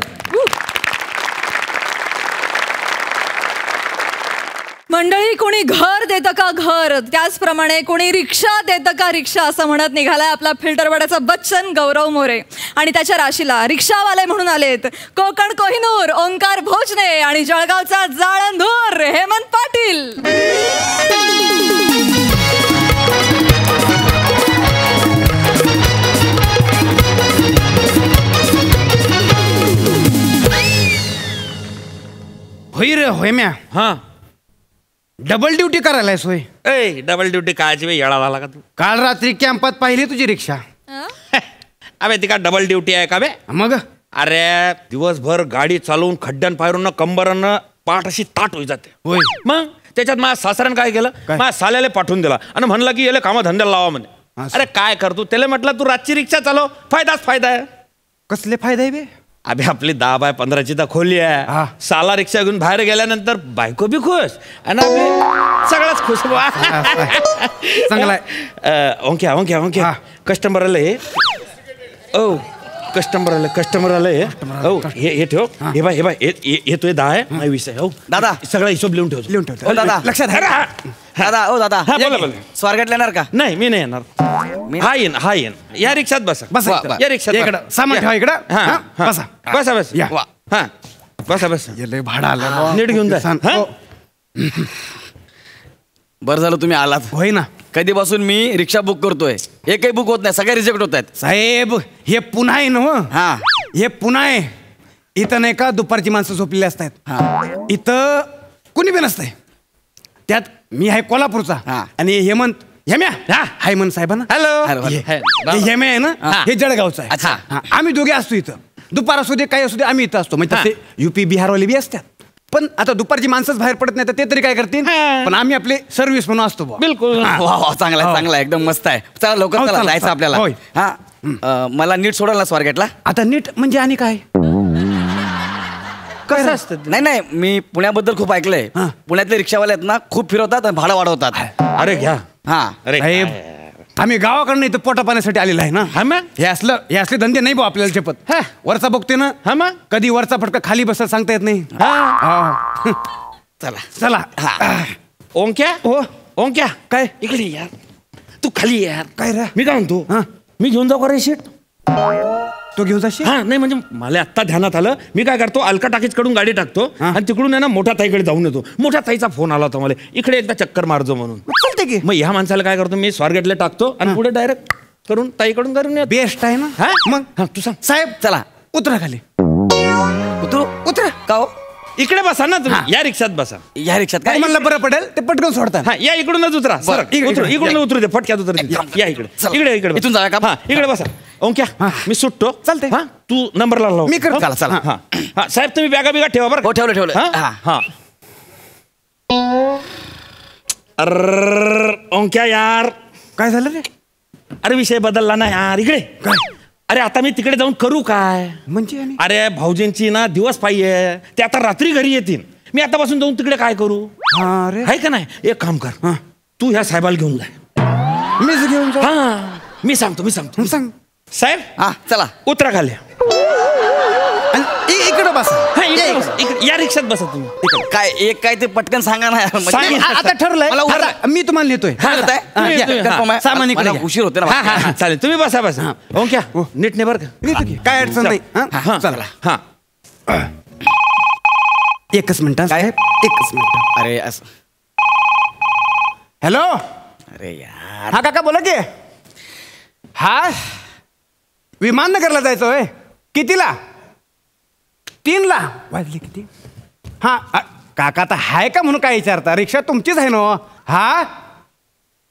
मंडळी, कोणी घर देतं का घर, त्याचप्रमाणे कोणी रिक्षा देतं का रिक्षा असं म्हणत निघालाय आपला फिल्टरवाड्याचा बच्चन गौरव मोरे. आणि त्याच्या राशीला रिक्षावाले म्हणून आलेत कोकण कोहिनूर ओंकार भोजने आणि जळगावचा जाळंधूर हेमंत पाटील.
होय रे होय म्या.
हा,
डबल ड्युटी करायला सोय.
ए डबल ड्युटी कायची वेळ येळा झाला का तू?
काल रात्री कॅम्पात पाहिली तुझी रिक्षा.
अबे ती का डबल ड्युटी आहे का बे?
मग
अरे दिवसभर गाडी चालवून खड्ड्यान पायरून कंबरनं पाठ अशी ताट होई जाते.
होय.
मग त्याच्यात माझ्या सासऱ्यानं काय केलं, माझ्या साल्याला पाठवून दिला आणि म्हणलं की याला कामधंद्याला लावा म्हणे. अरे काय करतो, त्याला म्हटलं तू रातची रिक्षा चालव, फायदाच फायदा आहे.
कसले फायदा आहे बे?
अभि आपली 10 बाय 15ची तर खोली आहे. साला रिक्षा घेऊन बाहेर गेल्यानंतर बायको बी खुश आणि आपले सगळंच खुश.
चांगलाय.
ओंक्या ओंक्या ओंक्या कस्टमर आले. ओ कस्टमर आले. हो हे ठेव. हे बाय हे तो 10 आहे, 20 आहे. हो
दादा,
सगळा हिशोब लिहून ठेव.
दादा
लक्षात
दादा. ओ दादा,
बोला.
स्वारगेटला येणार का?
नाही, मी नाही येणार. हा येईन या रिक्षात बसा. या रिक्षात
सामान ठेवा इकडं.
बसा बसा बसा. हा बसा बसा.
भाडा आला
नीट घेऊन जा.
बरं झालं तुम्ही आलात.
होय ना.
कधीपासून मी रिक्षा बुक करतोय, एकही बुक होत नाही, सगळे रिजेक्ट होत आहेत.
साहेब हे पुन्हा आहे ना.
हा,
हे पुन्हा आहे. इथं नाही का दुपारची माणसं झोपलेली असतात. इथं कुणी बी नसतंय. त्यात मी आहे कोल्हापूरचा आणि हेम्या हेमंत साहेबांना.
हॅलो.
हेम्या आहे ना, हे जळगावचा आहे.
अच्छा.
आम्ही दोघे असतो इथं. दुपार असू दे काय असू दे आम्ही इथं असतो. म्हणजे तसे युपी बिहारवाले बी असतात. पण आता दुपारची माणसंच बाहेर पडत नाही तर ते तरी काय करतील. पण आम्ही आपले सर्व्हिस म्हणून असतो.
बिलकुल.
वा चांगला एकदम मस्त आहे. चला लवकर चला, जायचं आपल्याला. हा, मला नीट सोडाल ना स्वारगेटला?
आता नीट म्हणजे आणि काय
कसं असतं?
नाही, मी पुण्याबद्दल खूप ऐकलंय. पुण्यातले रिक्षावाले आहेत ना, खूप फिरवतात आणि भाडं वाढवतात.
अरे घ्या.
हा,
अरे
साहेब, आम्ही गावाकडनं इथं पोटा पाण्यासाठी आलेला आहे ना. हे असले धंदे नाही भाऊ आपल्याला शपथ. वरचा बघते ना. कधी वरचा फटका खाली बसत सांगता येत नाही. चला.
ओंक्या ओंक्या
काय
इकडे यार, तू खाली यार.
काय रे?
मी काय म्हणतो, मी घेऊन जाऊ का रे शीट?
तो घेऊन जाशील?
हा, नाही म्हणजे मला आत्ता ध्यानात आलं. मी काय करतो, अलका टाकीज कडून गाडी टाकतो आणि तिकडून आहे ना मोठ्या ताईकडे जाऊन येतो. मोठ्या ताईचा फोन आला होता मला, इकडे एकदा चक्कर मारजो म्हणून.
चालते की.
मग ह्या माणसाला काय करतो, मी स्वारगेटला टाकतो आणि पुढे डायरेक्ट करून ताईकडून करून येतो.
बेस्ट आहे ना.
मग तू सांग.
साहेब
चला
उतरा खाली.
उतरा का हो?
इकडे बसा ना तुम्ही, या रिक्षात बसा.
या रिक्षात काय
मला बरं पडेल ते पटकन सोडतात.
हा, या इकडूनच उतरा. इकडून उतरू दे, फटक्यात उतरू दे. या इकडे इकडे
इथून जाऊया का?
इकडे बसा. ओंक्या मी सुटतो.
चालते.
हा, तू नंबरला लाव.
मी करतो.
चला.
हा साहेब, तुम्ही बॅगा बिगा ठेवा बरं.
हो, ठेवलं.
हा. अरे ओंक्या यार,
काय झालं रे?
अरे विषय बदलला ना यार. इकडे
काय?
अरे आता मी तिकडे जाऊन करू काय?
म्हणजे
अरे भाऊजींची ना दिवस पाहिजे, ते आता रात्री घरी येतील. मी आतापासून जाऊन तिकडे काय करू? आहे का नाही? एक काम कर, तू ह्या साहेबाला घेऊन जा.
मीच घेऊन जा.
हा, मी सांगतो.
सांग
साहेब.
हा, चला
उतरा खाली.
इकडे बसा.
या रिक्षात बसा तुम्ही.
काय ते पटकन सांगा ना.
आता ठरलंय. मी तुम्हाला नेतोय.
सामान इकडे उशीर होते ना.
चालेल, तुम्ही बसा. ओंक्या नीट ने बरं का,
काय अडचण नाही. चला.
हा,
एकच मिनिट साहेब, एकच मिनिट.
अरे असं.
हॅलो.
अरे यार.
हा काका बोला की. हा, विमाननगरला जायचं होय. कितीला? 3ला वाजले किती? हा काका, आता हाय का म्हणून काय विचारता? रिक्षा तुमचीच आहे ना. हा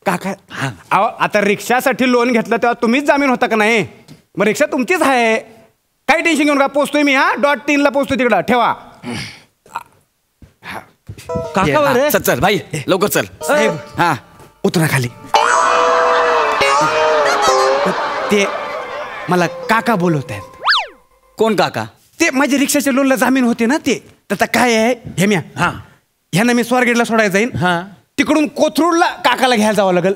काका, आता रिक्षासाठी लोन घेतलं तेव्हा तुम्हीच जामीन होता का नाही?
मग रिक्षा तुमचीच आहे, काही टेन्शन घेऊन का, पोचतोय मी. हा .3 पोचतोय तिकडं, ठेवा.
काका बरं
चल चल भाई लवकर चल.
साहेब
हा
उतरा खाली. ते मला काका बोलवत आहेत.
कोण काका?
ते माझ्या रिक्षाच्या लोनला जामीन होते ना ते. तर काय आहे हेम्या,
हा
ह्यांना मी स्वारगेटला सोडायला जाईन.
हा
तिकडून कोथरूडला काकाला घ्यायला जावं लागेल.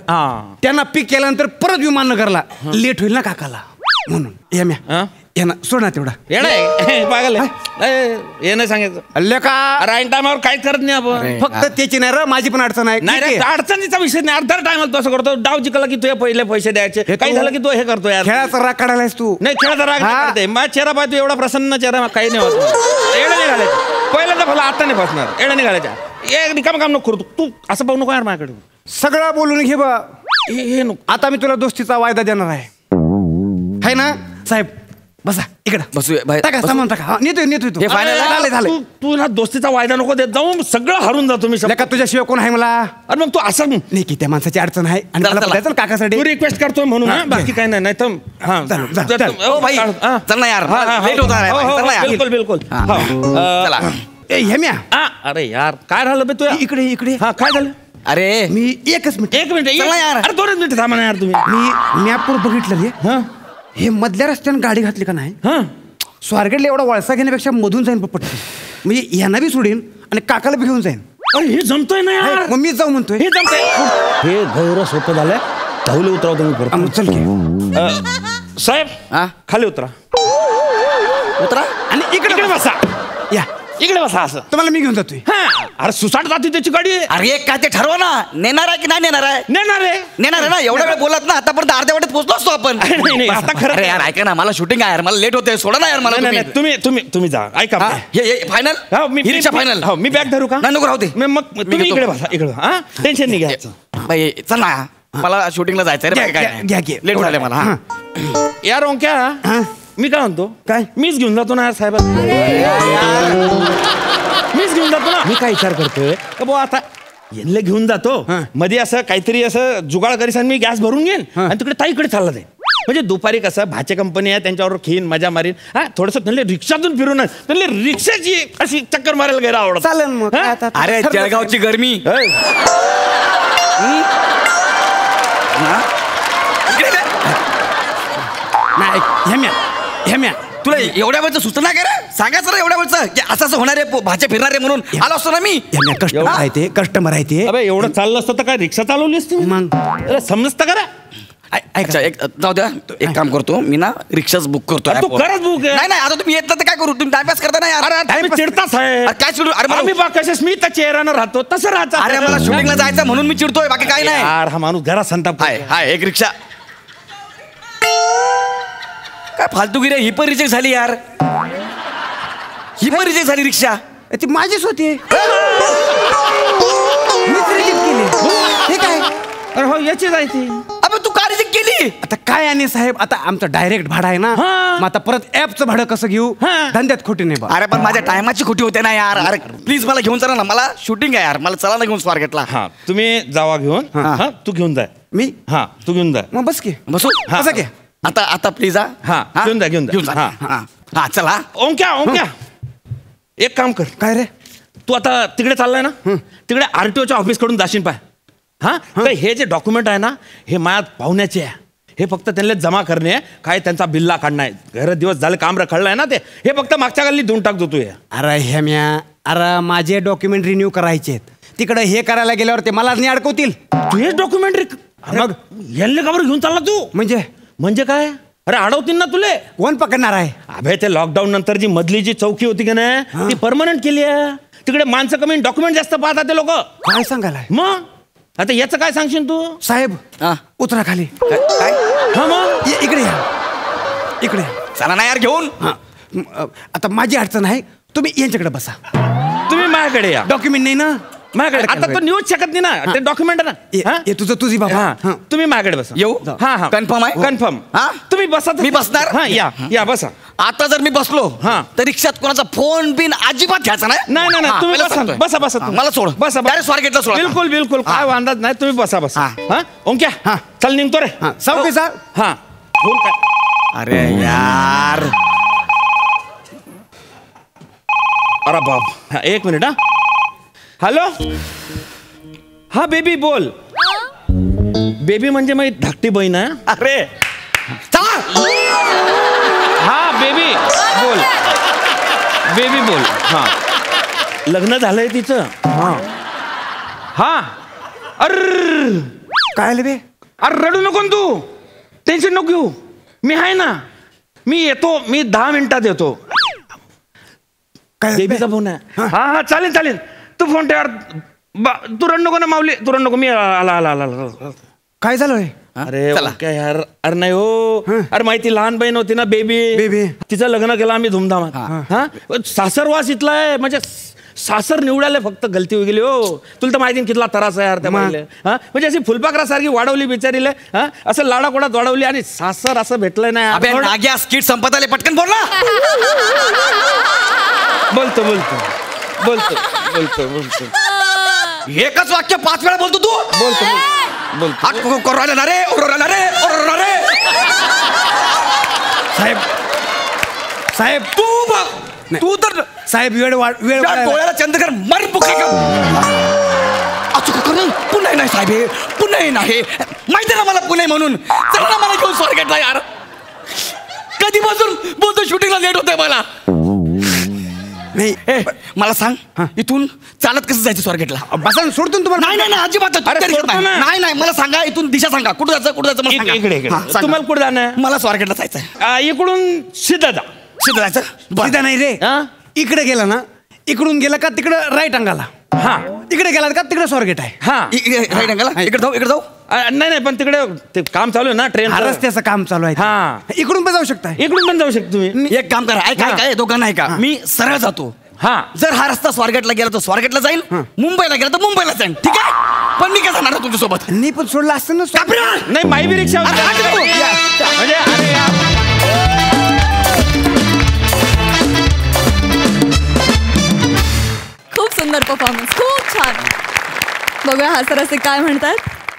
त्यांना पिक केल्यानंतर परत विमाननगरला लेट होईल ना काकाला, म्हणून हेम्या यांना सोडा तेवढा.
येणार पागल हे नाही सांगायचं
अल्ले का
राईन टायमावर काय करत नाही आपण.
फक्त त्याची नाही र, माझी पण अडचण आहे.
नाही रे, अडचणीचा विषय नाही. अर्धा टायमाला तू असं करतो, डाव जिंकला की तुझे पहिले पैसे द्यायचे, काही झालं की तू हे करतो यार.
खेळाचा राग काढायलास तू.
नाही खेळाचा राग काढते. माझा चेहरा पाहतो एवढा प्रसन्न चेहरा काही नाही होत. एवढं नाही घालायचं पहिल्यांदा फला, आता नाही फसणार. एवढं नाही घालायच्या. एक रिकाम काम नको करू तू. असं पाहू नको यार माझ्याकडे.
सगळं बोलून घे बा.
हे नको.
आता मी तुला दोस्तीचा वायदा देणार आहे ना साहेब. बसा इकडं.
बसू भाई,
टाका सामान टाका. नेतोय तू.
हे final
झालंय झालंय.
तू ना दोस्तीचा वायदा नको देत जाऊ, सगळं हरून जातो मी.
का तुझ्याशिवाय कोण आहे मला?
अरे मग तू असं
नाही की त्या माणसाची अडचण आहे आणि मला पटायचं ना काकासाठी.
तू रिक्वेस्ट करतोय म्हणून ना, बाकी काय नाही. तर
भाई चल ना यार, लेट होत आहे.
बिलकुल बिलकुल.
चला
हेम्या.
अरे यार काय झालं बे तू?
इकडे इकडे.
हा काय झालं?
अरे
मी एकच मिनिट.
एक मिनिट
चला यार.
अरे 2 मिनिट थांबा ना यार तुम्ही.
मी मॅपवर बघितलं रे. हे मधल्या रस्त्याने गाडी घातली का नाही, स्वारगेटला एवढा वळसा घेण्यापेक्षा मधून जाईन पटकन. म्हणजे यांना बी सोडीन आणि काकाला बी घेऊन जाईन.
अरे हे जमतोय ना यार.
मग मीच जाऊ म्हणतोय.
हे जमतंय. हे गैर सोपं झालंय. धावले उतरावतो मी परत.
चल की
साहेब खाली उतरा.
उतरा
आणि इकडे
बसा.
या
इकडे बसा. असं
तुम्हाला मी घेऊन जातोय.
अरे सुसाट जाते त्याची गाडी.
अरे काय ते ठरवा ना, नेणार आहे की नाही नेणार आहे?
नेणार
आहे ना. एवढा वेळ बोलत ना, आतापर्यंत अर्ध्या वाटेत पोहोचलो असतो आपण.
नाही, आता खरं.
अरे यार ऐका ना, मला शूटिंग आहे यार, मला लेट होते. सोडा ना यार मला.
तुम्ही जा. ऐका
हे फायनल.
मी रिक्षा फायनल. मी बॅग धरू का?
नको राहू दे.
मग तुम्ही इकडे बसा. इकडे टेन्शन नाही घ्यायचं.
बाई चल ना, मला शूटिंगला जायचं रे. काय लेट झालं मला.
यार ओंक्या, मी काय म्हणतो,
काय
मीच घेऊन जातो ना यार साहेब. मीच घेऊन जातो ना. मी काय विचार करतोय का भाऊ, आता यांना घेऊन जातो, मध्ये असं काहीतरी असं जुगाड करीस आणि मी गॅस भरून घेईन आणि तिकडे ताईकडे चालला जाईल. म्हणजे दुपारी कसं भाचे कंपनी आहे, त्यांच्यावर खीन मजा मारीन. थोडस त्यांना रिक्षातून फिरून त्यांना रिक्षाची अशी चक्कर मारायला गेला आवडत.
चालेल मग.
अरे जळगावची गरमी.
नाही हेम्या
तुला एवढ्या वेळचं सुचना काय रे? सांगायचं ना एवढ्या वेळचं की असं असं होणार आहे, भाचे फिरणार आहे म्हणून आलो असतो ना मी.
कस्टमर आहे ते, कस्टमर आहे ते.
अबे एवढं चाललं असतं तर काय रिक्षा चालवलीस तू?
मग
समजतं का रे?
अच्छा एक जाऊ द्या, एक काम करतो मी ना, रिक्षाच बुक करतो.
तू खरंच बुक.
नाही नाही, आता तुम्ही येत तर काय करू, तुम्ही टाइमपास करता ना यार.
अरे चिडताच आहे.
काय चिडू? अरे
आम्ही बा कसे स्मित चेहऱ्यानं राहतो तसं राहतो.
अरे मला शूटिंगला जायचं म्हणून मी चिडतोय, बाकी काय नाही.
यार हा माणूस जरा संताप.
हाय एक रिक्षा. काय फालतूगिरी, ही पण रिजेक्ट झाली यार. ही पण रिजेक्ट झाली रिक्षा.
ती माझीच होती. मीच रिजेक्ट केली. हे काय?
अरे हो याची जायची.
अबे तू का रिजेक्ट केली?
आता काय आणि साहेब, आता आमचं डायरेक्ट भाडं आहे ना, मग आता परत ऍपचं भाडं कसं घेऊ? धंद्यात खोटी नाही बा.
अरे पण माझ्या टायमाची खोटी होते ना यार. अरे प्लीज मला घेऊन चला ना, मला शूटिंग आहे यार, मला चला ना घेऊन स्वारगेटला.
हा तुम्ही जावा घेऊन. हा तू घेऊन जाय.
मी
तू घेऊन जाय.
मग बस की.
बसू
बसा की.
आता प्लीज.
हा घेऊन जा घेऊन जा.
हा चला.
ओंक्या एक काम कर.
काय रे?
तू आता तिकडे चाललाय ना, तिकडे आरटीओच्या ऑफिस कडून जाशील पाय. तर हे जे डॉक्युमेंट आहे ना, हे माझ्या पाहुण्याचे आहे. हे फक्त त्यांना जमा करणे, काय त्यांचा बिल्ला काढणं आहे. घर दिवस झाले काम रखडलंय ना ते, हे फक्त मागच्या गल्ली देऊन टाकतो तू.
अरे हेम्या, अरे माझे डॉक्युमेंट रिन्यू करायचे तिकडे, हे करायला गेल्यावर ते मलाच नाही अडकवतील.
तुझे डॉक्युमेंट मग यांना का बरं घेऊन चालला तू? म्हणजे काय? अरे अडवतील ना तुले.
कोण पकडणार आहे?
अभे ते लॉकडाऊन नंतर जी मधली जी चौकी होती की नाही, ती परमनंट केली आहे. तिकडे माणसं कमी, डॉक्युमेंट जास्त पाहतात ते लोक.
काय सांगायला?
मग आता याचं काय सांगशील तू?
साहेब उतरा खाली.
काय?
हा मग इकडे या, इकडे
चला ना यार घेऊन.
आता माझी अडचण आहे, तुम्ही यांच्याकडे बसा.
तुम्ही माझ्याकडे या.
डॉक्युमेंट नाही ना
माझ्याकडे. आता तो न्यूज शकत नाही ना, ते डॉक्युमेंट आहे ना.
हे तुझी बाबा.
तुम्ही माझ्याकडे बसा.
येऊ?
हा
कन्फर्म आहे?
कन्फर्म. तुम्ही बसा.
मी बसणार.
या बसा.
आता जर मी बसलो तर रिक्षात कोणाचा फोन बिन अजिबात घ्यायचा नाही.
नाही तुम्ही बसा.
मला सोड.
बसा.
स्वारगेटला सोड.
बिलकुल काय वांधाच नाही. तुम्ही बसा. ओंक्या चल निघतो रे.
सावकी सा.
हा फोन काय
अरे यार,
अरे बाप, एक मिनिट. हा हॅलो. हा बेबी बोल. बेबी म्हणजे माझी धाकटी बहीण आहे.
अरे
हा बेबी बोल. बेबी बोल. हा लग्न झालंय तिचं. हा हा. अर
काय बे?
अरे रडू नको तू, टेन्शन नको घेऊ. मी आहे ना, मी येतो. मी 10 मिनिटात येतो.
काय
बेबीचा फोन आहे. हा हा चालेल चालेल. तू फोन ठेव. तू रड नको ना माऊली, तू रड नको. मी आला आला आला.
काय झालं?
अरे काय यार. अरे नाही हो. अरे माहिती लहान बहीण होती ना बेबी. तिचं लग्न केलं आम्ही धुमधामात. हा सासरवास इथला आहे. म्हणजे सासर निवडायला फक्त गलती होई गेली हो. तुला तर माहिती कितला त्रास आहे यार त्या बाईला. हा म्हणजे अशी फुलपाखरासारखी वाढवली बिचारीला. हा असं लाडाकोडात वाढवली आणि सासर असं भेटलंय नाही.
स्किट संपत आले, पटकन बोल ना.
बोलतो बोलतो बोलतो बोलतो बोलतो.
एकच वाक्य 5 वेळा बोलतो तू.
बोलतो बोलतो.
कोरोना ना रे, ओरोना रे, ओरोना रे. साहेब साहेब तू बघ. तू तर साहेब वेळ डोळ्याला चंद्रकर मर बुके का. असं कर. पुन्हा नाही साहेब, पुन्हा नाही. माहिती ना मला पुणे म्हणून. चल ना मला घेऊन स्वारगेटला यार. कधीपासून बोलतो शूटिंगला लेट होतंय मला. नाही मला सांग, इथून चालत कसं जायचं स्वारगेटला? बसा सोडतो तुम्हाला. नाही नाही अजिबात नाही नाही. मला सांगा, इथून दिशा सांगा. कुठं जायचं कुठं जायचं मला सांगा.
इकडे तुम्हाला कुठं जाणं?
मला स्वारगेटला जायचं.
इकडून सीधा जा.
सीधा जायचं? सीधा नाही रे. इकडे गेला ना, इकडून गेला का तिकडे राईट अंगाला. हा इकडे गेला का तिकडे स्वारगेट आहे. हा राईट अंगाला. इकडे जाऊ, इकडे जाऊ. नाही नाही पण तिकडे ते काम चालू आहे ना, ट्रेन
रस्त्याचं काम चालू आहे.
हा
इकडून पण जाऊ शकता.
इकडून पण जाऊ शकतो तुम्ही.
एक काम करा, काय दोघं नाही का, मी सरळ जातो.
हा
जर हा रस्ता स्वारगेटला गेला तर स्वारगेटला जाईल, मुंबईला गेला तर मुंबईला जाईल. ठीक आहे. पण मी काय जाणार तुमच्यासोबत?
मी पण सोडला असतं ना.
नाही माई बी रिक्षा म्हणजे अरे
खूप सुंदर परफॉर्मन्स, खूप छान. बघूया हास्यरसिक काय म्हणतात.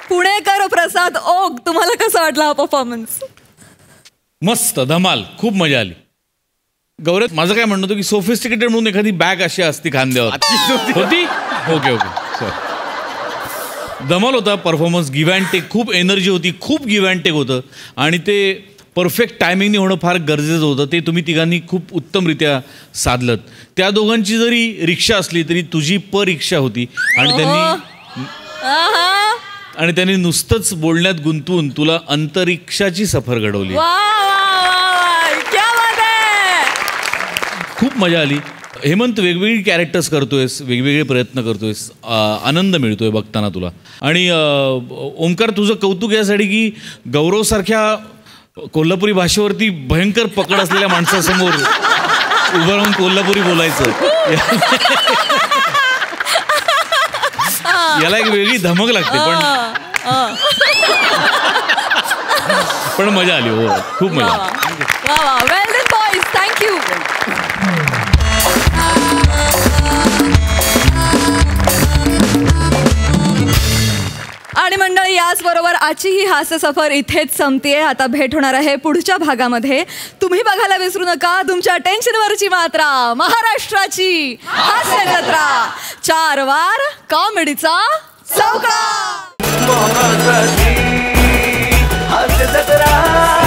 पुणेकर प्रसाद ओक, तुम्हाला कसं वाटला हा परफॉर्मन्स?
मस्त, धमाल, खूप मजा आली. गौरव, माझं काय म्हणणं होतं की सोफिस्टिकेटेड म्हणून एखादी बॅग अशी असती खांद्यावर होती. Okay okay. धमाल होता परफॉर्मन्स. गिव्ह अँड टेक, खूप एनर्जी होती, खूप गिव्ह अँड टेक होतं आणि ते परफेक्ट टायमिंगने होणं फार गरजेचं होतं. ते तुम्ही तिघांनी खूप उत्तमरित्या साधलत. त्या दोघांची जरी रिक्षा असली तरी तुझी परीक्षा होती आणि त्यांनी नुसतंच बोलण्यात गुंतवून तुला अंतरिक्षाची सफर घडवली. खूप मजा आली. हेमंत, वेगवेगळी कॅरेक्टर्स करतोयस, वेगवेगळे प्रयत्न करतोयस, आनंद मिळतोय बघताना तुला. आणि ओंकार, तुझं कौतुक यासाठी की गौरवसारख्या कोल्हापुरी भाषेवरती भयंकर पकड असलेल्या माणसासमोर उभं राहून कोल्हापुरी बोलायचं, याला एक वेगळी धमक लागते. पण मजा आली. हो, खूप मजा आली.
वेल डन बॉयज, थँक्यू. आणि मंडळी, याचबरोबर आजची ही हास्य सफर इथेच संपतेय. आता भेट होणार आहे पुढच्या भागामध्ये. तुम्ही बघायला विसरू नका तुमच्या टेन्शनवरची मात्रा, महाराष्ट्राची हास्य जत्रा. 4 वार कॉमेडीचा चौका.
हास्य जत्रा.